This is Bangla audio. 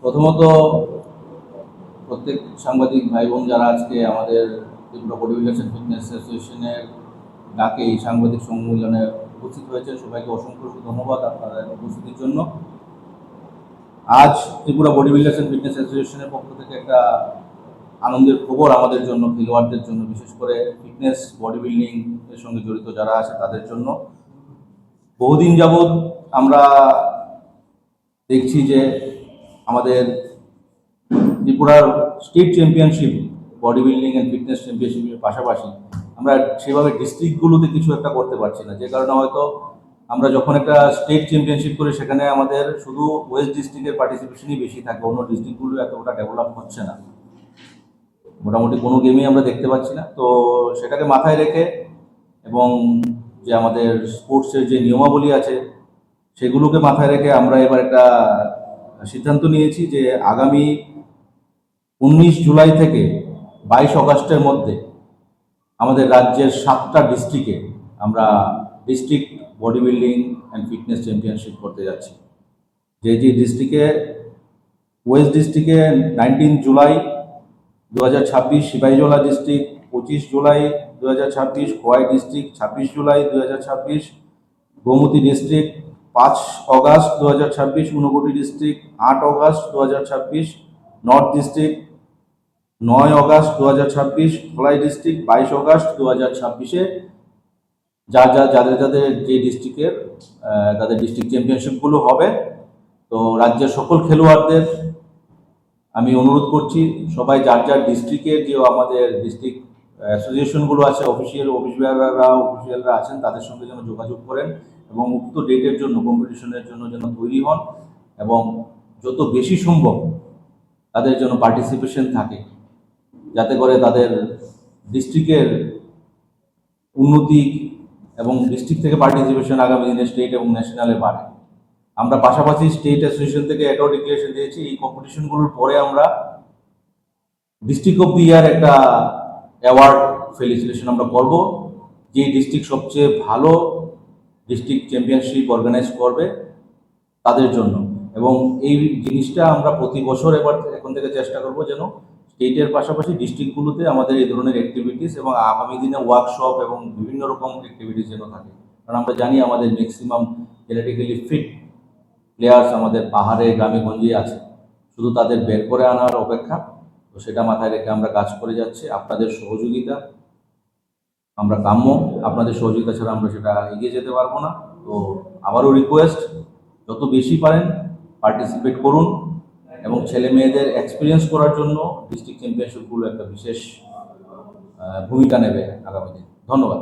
প্রথমত প্রত্যেক সাংবাদিক ভাই বোন যারা আজকে আমাদের Tripura body builders and fitness অ্যাসোসিয়েশনের ডাকে এই সাংবাদিক সম্মেলনে উপস্থিত হয়েছে, সবাইকে অসংখ্য ধন্যবাদ আপনাদের উপস্থিতির জন্য। আজ Tripura body builders and fitness অ্যাসোসিয়েশনের পক্ষ থেকে একটা আনন্দের খবর আমাদের জন্য, খেলোয়াড়দের জন্য, বিশেষ করে ফিটনেস বডি বিল্ডিং এর সঙ্গে জড়িত যারা আছে তাদের জন্য। বহুদিন যাবৎ আমরা দেখছি যে আমাদের ত্রিপুরার state championship body building and fitness চ্যাম্পিয়নশিপের পাশাপাশি আমরা সেভাবে ডিস্ট্রিক্টগুলোতে কিছু একটা করতে পারছি না, যে কারণে হয়তো আমরা যখন একটা স্টেট চ্যাম্পিয়নশিপ করি সেখানে আমাদের শুধু ওয়েস্ট ডিস্ট্রিক্টের পার্টিসিপেশনই বেশি থাকে, অন্য ডিস্ট্রিক্টগুলো এতটা ডেভেলপ হচ্ছে না, মোটামুটি কোনো গেমই আমরা দেখতে পাচ্ছি না। তো সেটাকে মাথায় রেখে এবং যে আমাদের স্পোর্টসের যে নিয়মাবলী আছে সেগুলোকে মাথায় রেখে আমরা এবার একটা সিদ্ধান্ত নিয়েছি যে আগামী 19 জুলাই থেকে 22 অগাস্টের মধ্যে আমাদের রাজ্যের 7টা ডিস্ট্রিক্টে আমরা district body building and fitness championship করতে যাচ্ছি। যে ডিস্ট্রিক্টে ওয়েস্ট ডিস্ট্রিক্টে 19 July 2026 Sipahijala district, 25 July 2026 Khowai district, 26 July 2026 Gomati district, 5 August 2026 Unakoti district, 8 August 2026 north district, 9 August 2026 Dhalai district, 22 August 2026-এ যাদের যে ডিস্ট্রিক্টের তাদের ডিস্ট্রিক্ট চ্যাম্পিয়নশিপগুলো হবে। তো রাজ্যের সকল খেলোয়াড়দের আমি অনুরোধ করছি সবাই যার ডিস্ট্রিক্টের যে আমাদের ডিস্ট্রিক্ট অ্যাসোসিয়েশনগুলো আছে, অফিসিয়ালরা আছেন, তাদের সঙ্গে যেন যোগাযোগ করেন এবং উক্ত ডেটের জন্য কম্পিটিশনের জন্য যেন তৈরি হন এবং যত বেশি সম্ভব তাদের জন্য পার্টিসিপেশন থাকে, যাতে করে তাদের ডিস্ট্রিক্টের উন্নতি এবং ডিস্ট্রিক্ট থেকে পার্টিসিপেশন আগামী দিনে স্টেট এবং ন্যাশনালে বাড়ে। আমরা পাশাপাশি স্টেট অ্যাসোসিয়েশন থেকে এটাও ডিক্লারেশন দিয়েছি এই কম্পিটিশনগুলোর পরে আমরা ডিস্ট্রিক্ট অফ দি ইয়ার একটা অ্যাওয়ার্ড ফেলিসিটেশন আমরা করব, যে ডিস্ট্রিক্ট সবচেয়ে ভালো ডিস্ট্রিক্ট চ্যাম্পিয়নশিপ অর্গানাইজ করবে তাদের জন্য। এবং এই জিনিসটা আমরা প্রতি বছর এখন থেকে চেষ্টা করব যেন স্টেটের পাশাপাশি ডিস্ট্রিক্টগুলোতে আমাদের এই ধরনের অ্যাক্টিভিটিস এবং আগামী দিনে ওয়ার্কশপ এবং বিভিন্ন রকম অ্যাক্টিভিটিস যেন থাকে। কারণ আমরা জানি আমাদের ম্যাক্সিমাম জেনেটিক্যালি ফিট প্লেয়ার্স আমাদের পাহাড়ে গ্রামে গঞ্জে আছে, শুধু তাদের বের করে আনার অপেক্ষা। তো সেটা মাথায় রেখে আমরা কাজ করে যাচ্ছি। আপনাদের সহযোগিতা আমরা কাম্য, আপনাদের সহযোগিতা ছাড়া আমরা সেটা এগিয়ে যেতে পারবো না। তো আবারও রিকোয়েস্ট, যত বেশি পারেন পার্টিসিপেট করুন এবং ছেলে মেয়েদের এক্সপিরিয়েন্স করার জন্য ডিস্ট্রিক্ট চ্যাম্পিয়নশিপগুলো একটা বিশেষ ভূমিকা নেবে আগামী দিন। ধন্যবাদ।